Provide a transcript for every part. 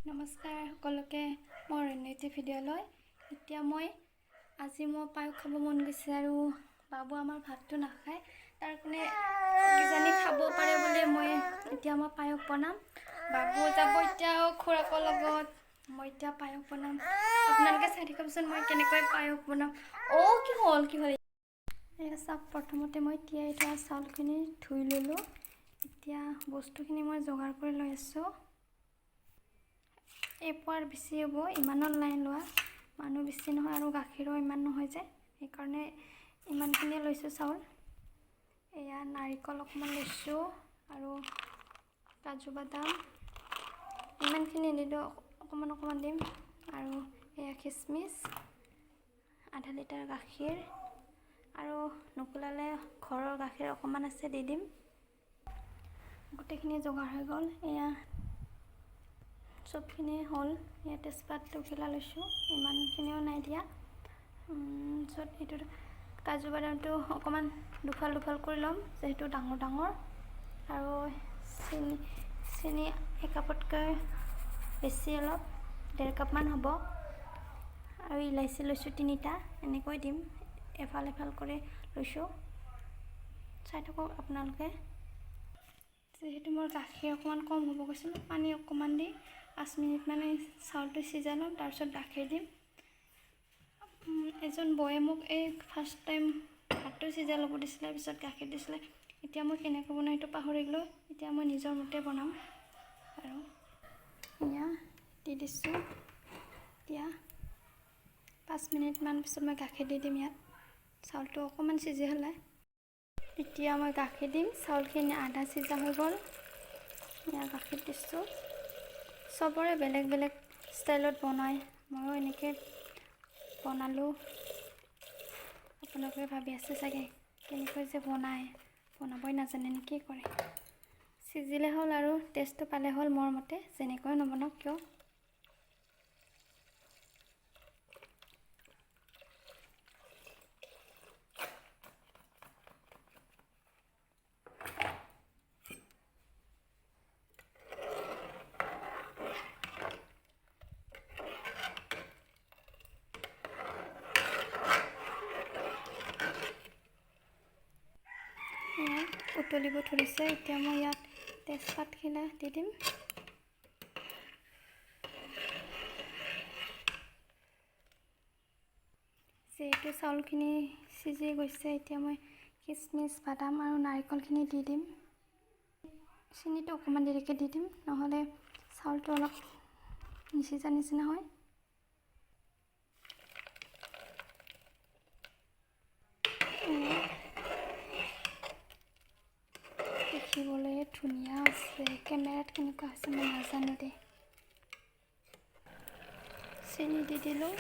নমস্কাৰ সকলোকে মোৰ অন্য ভিডিঅ'লৈ। এতিয়া আজি মই পায়স খাব মন গৈছে আৰু বাবু আমাৰ ভাতটো নাখায়, তাৰ কাৰণে কিজানি খাব পাৰে বুলি মই পায়স বনাম। বাবু যাব এতিয়া খুৰাকৰ লগত, মই এতিয়া পায়স বনাম। আপোনালোকে চাই থাককচোন মই কেনেকৈ পায়স বনাম। কি হ'ল এয়া চাওক, প্ৰথমতে মই তিয়াই থোৱা চাউলখিনি ধুই ল'লোঁ। এতিয়া বস্তুখিনি মই যোগাৰ কৰি লৈ আছোঁ। এপোৱাৰ বেছি হ'ব, ইমানৰ নাই লোৱা, মানুহ বেছি নহয় আৰু গাখীৰো ইমান নহয় যে, সেইকাৰণে ইমানখিনিয়ে লৈছোঁ চাউল। এয়া নাৰিকল অকণমান লৈছোঁ আৰু কাজু বাদাম ইমানখিনি নিদিওঁ, অকণমান দিম। আৰু এয়া খিচমিচ, আধা লিটাৰ গাখীৰ আৰু নুকুলালে ঘৰৰ গাখীৰ অকণমান আছে, দি দিম। গোটেইখিনি যোগাৰ হৈ গ'ল। এয়া চবখিনি হ'ল। ইয়াত তেজপাতটো কিলা লৈছোঁ, ইমানখিনিও নাই দিয়া। এইটো কাজু বাদামটো অকণমান দুফাল কৰি ল'ম, যিহেতু ডাঙৰ আৰু চেনি একাপতকৈ বেছি, অলপ 1.5 কাপমান হ'ব। আৰু ইলাচি লৈছোঁ 3টা, এনেকৈ দিম, এফাল কৰি লৈছোঁ। চাই থাকক আপোনালোকে। যিহেতু মোৰ গাখীৰ অকণমান কম হ'ব কৈছিলোঁ, পানী অকণমান দি 5 মিনিট মানে চাউলটো সিজাই ল'ম, তাৰপিছত গাখীৰ দিম। এজন বৌয়ে মোক ফাৰ্ষ্ট টাইম ভাতটো সিজাই ল'ব দিছিলে, পিছত গাখীৰ দিছিলে। এতিয়া মই কেনেকৈ বনাওঁ সেইটো পাহৰিলোঁ। এতিয়া মই নিজৰ মতে বনাম আৰু এয়া দি দিছোঁ। এতিয়া 5 মিনিটমান পিছত মই গাখীৰ দি দিম। ইয়াত চাউলটো অকণমান সিজি হ'লে এতিয়া মই গাখীৰ দিম। চাউলখিনি আধা সিজা হৈ গ'ল। এয়া গাখীৰ দিছোঁ। চবৰে বেলেগ ষ্টাইলত বনায়, ময়ো এনেকৈ বনালোঁ। আপোনালোকে ভাবি আছে চাগে কেনেকৈ যে বনাবই নাজানে নে কি কৰে। সিজিলে হ'ল আৰু টেষ্টটো পালে হ'ল, মোৰ মতে যেনেকৈ নবনাওক কিয়। উতলিব ধৰিছে, এতিয়া মই ইয়াত তেজপাতখিলা দি দিম। যিহেতু চাউলখিনি সিজি গৈছে, এতিয়া মই খিচমিচ, বাদাম আৰু নাৰিকলখিনি দি দিম। চেনিটো অকণমান দেৰিকৈ দি দিম, নহ'লে চাউলটো অলপ নিসিজা নিচিনা হয়। দেখিবলৈ ধুনীয়া আছে, কেমেৰাত কেনেকুৱা আছে মই নাজানো দেই। চেনি দি দিলোঁ।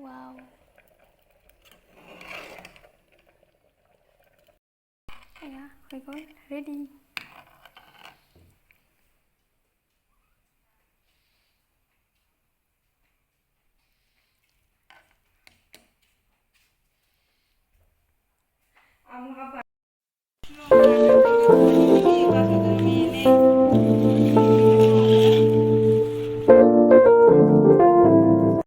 ৱাও, এয়া হৈ গ'ল, ৰেডি।